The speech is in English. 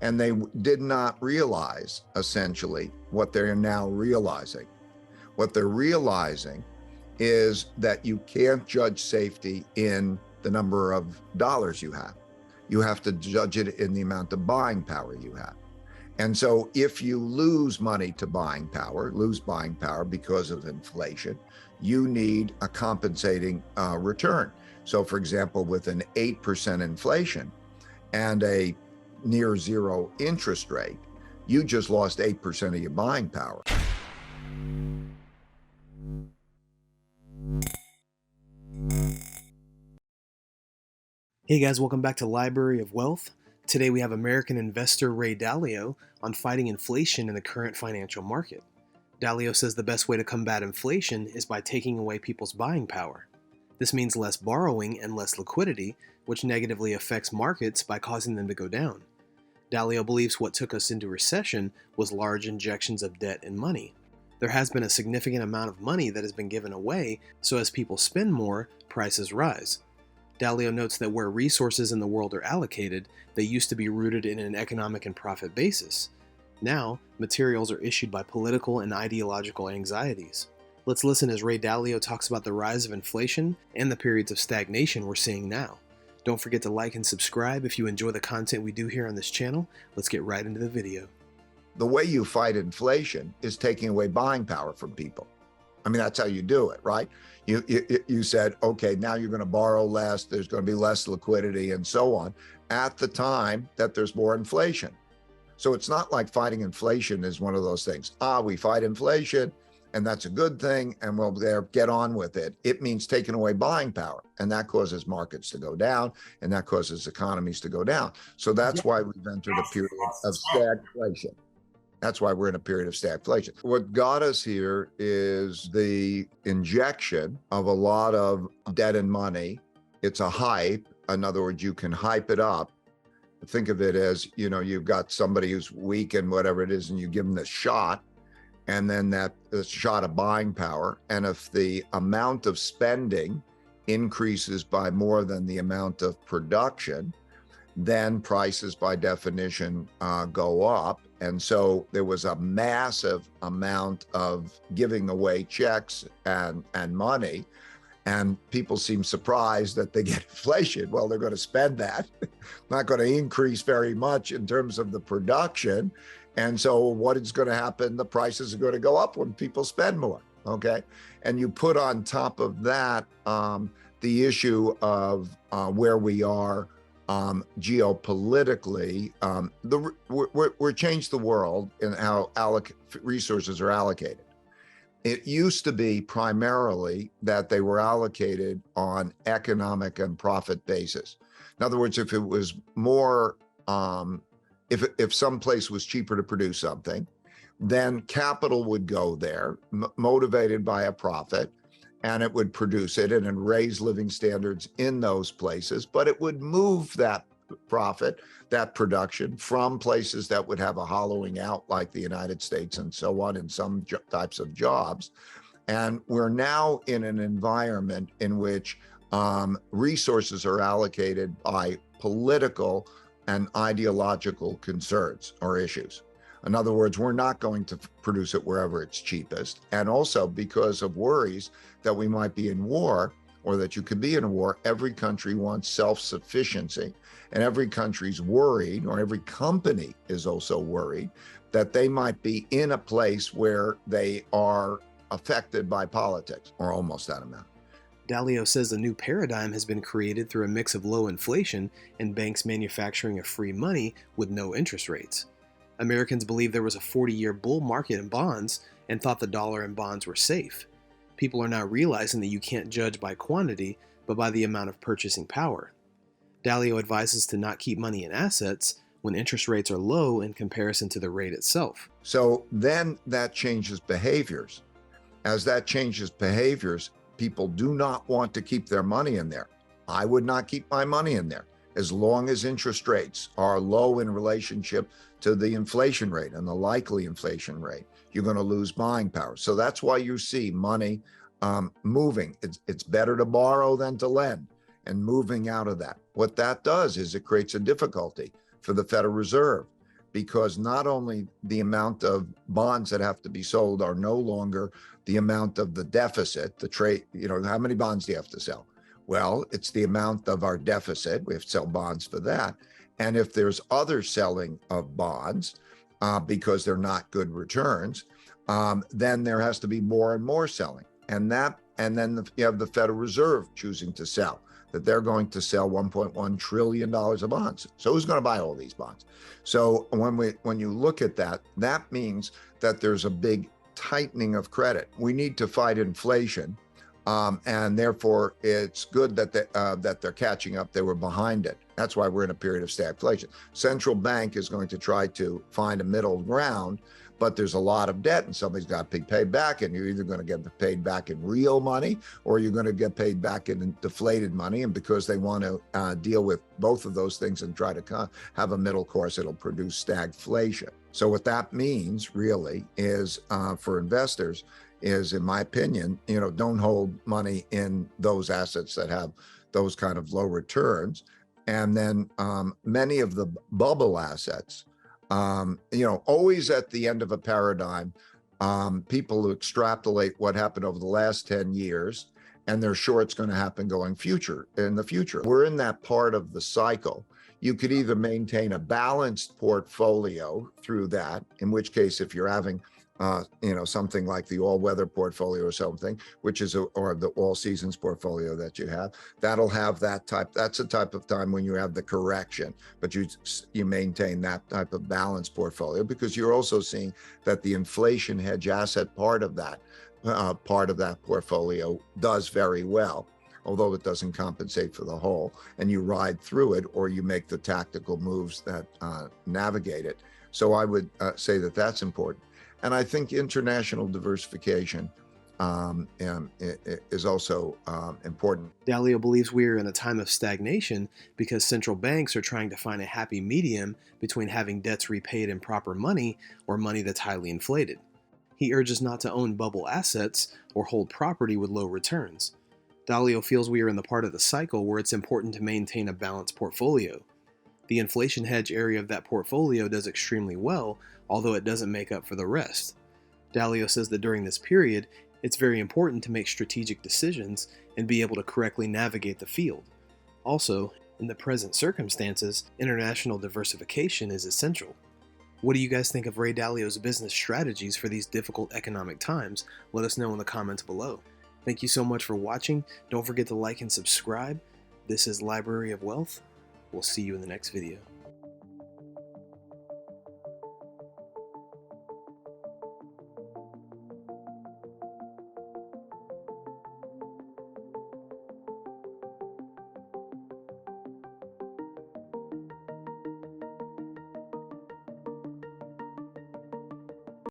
And they did not realize, essentially, what they're now realizing. What they're realizing is that you can't judge safety in the number of dollars you have. You have to judge it in the amount of buying power you have. And so if you lose money to lose buying power because of inflation, you need a compensating return. So for example, with an 8% inflation and a near zero interest rate, you just lost 8% of your buying power. Hey guys, welcome back to Library of Wealth. Today we have American investor Ray Dalio on fighting inflation in the current financial market. Dalio says the best way to combat inflation is by taking away people's buying power. This means less borrowing and less liquidity, which negatively affects markets by causing them to go down. Dalio believes what took us into recession was large injections of debt and money. There has been a significant amount of money that has been given away, so as people spend more, prices rise. Dalio notes that where resources in the world are allocated, they used to be rooted in an economic and profit basis. Now, materials are issued by political and ideological anxieties. Let's listen as Ray Dalio talks about the rise of inflation and the periods of stagnation we're seeing now. Don't forget to like and subscribe if you enjoy the content we do here on this channel. Let's get right into the video. The way you fight inflation is taking away buying power from people. I mean, that's how you do it, right? You said, okay, now you're going to borrow less, there's going to be less liquidity and so on at the time that there's more inflation. So it's not like fighting inflation is one of those things. We fight inflation and that's a good thing and we'll get on with it. It means taking away buying power, and that causes markets to go down and that causes economies to go down. So that's why we've entered a period of stagflation. That's why we're in a period of stagflation. What got us here is the injection of a lot of debt and money. It's a hype. In other words, you can hype it up. Think of it as, you've got somebody who's weak and whatever it is, and you give them this shot, and then that shot of buying power. And if the amount of spending increases by more than the amount of production, then prices by definition go up. And so there was a massive amount of giving away checks and money. And people seem surprised that they get inflation. Well, they're going to spend that, not going to increase very much in terms of the production. And so what is going to happen? The prices are going to go up when people spend more, okay? And you put on top of that the issue of where we are geopolitically. We're changed the world in how resources are allocated. It used to be primarily that they were allocated on economic and profit basis. In other words, if it was more, if some place was cheaper to produce something, then capital would go there, motivated by a profit, and it would produce it and raise living standards in those places, but it would move that profit, that production, from places that would have a hollowing out like the United States and so on in some types of jobs. And we're now in an environment in which resources are allocated by political and ideological concerns or issues. In other words, we're not going to produce it wherever it's cheapest. And also because of worries that we might be in war, or that you could be in a war, every country wants self-sufficiency. And every country's worried, or every company is also worried, that they might be in a place where they are affected by politics, or almost that amount. Dalio says a new paradigm has been created through a mix of low inflation and banks manufacturing a free money with no interest rates. Americans believed there was a 40-year bull market in bonds and thought the dollar and bonds were safe. People are now realizing that you can't judge by quantity, but by the amount of purchasing power. Dalio advises to not keep money in assets when interest rates are low in comparison to the rate itself. So then that changes behaviors. As that changes behaviors, people do not want to keep their money in there. I would not keep my money in there. As long as interest rates are low in relationship to the inflation rate and the likely inflation rate, you're going to lose buying power. So that's why you see money moving. It's better to borrow than to lend, and moving out of that. What that does is it creates a difficulty for the Federal Reserve. because not only the amount of bonds that have to be sold are no longer the amount of the deficit, the trade, how many bonds do you have to sell? Well, it's the amount of our deficit. We have to sell bonds for that. And if there's other selling of bonds because they're not good returns, then there has to be more and more selling. And then you have the Federal Reserve choosing to sell, that they're going to sell $1.1 trillion of bonds. So who's going to buy all these bonds? So when you look at that, that means that there's a big tightening of credit. We need to fight inflation. And therefore, it's good that they're catching up. They were behind it. That's why we're in a period of stagflation. Central bank is going to try to find a middle ground, but there's a lot of debt and somebody's got to be paid back, and you're either going to get paid back in real money or you're going to get paid back in deflated money. And because they want to deal with both of those things and try to have a middle course, it'll produce stagflation. So what that means really is for investors is, in my opinion, don't hold money in those assets that have those kind of low returns. And then many of the bubble assets, always at the end of a paradigm, people who extrapolate what happened over the last 10 years, and they're sure it's going to happen in the future. We're in that part of the cycle. You could either maintain a balanced portfolio through that, in which case, if you're having something like the all-weather portfolio or something, or the all-seasons portfolio that you have, that'll have that type. That's the type of time when you have the correction, but you maintain that type of balanced portfolio, because you're also seeing that the inflation hedge asset part of that portfolio does very well, although it doesn't compensate for the whole, and you ride through it, or you make the tactical moves that navigate it. So I would say that that's important. And I think international diversification is also important. Dalio believes we are in a time of stagnation because central banks are trying to find a happy medium between having debts repaid in proper money or money that's highly inflated. He urges not to own bubble assets or hold property with low returns. Dalio feels we are in the part of the cycle where it's important to maintain a balanced portfolio. The inflation hedge area of that portfolio does extremely well, although it doesn't make up for the rest. Dalio says that during this period, it's very important to make strategic decisions and be able to correctly navigate the field. Also, in the present circumstances, international diversification is essential. What do you guys think of Ray Dalio's business strategies for these difficult economic times? Let us know in the comments below. Thank you so much for watching. Don't forget to like and subscribe. This is Library of Wealth. We'll see you in the next video.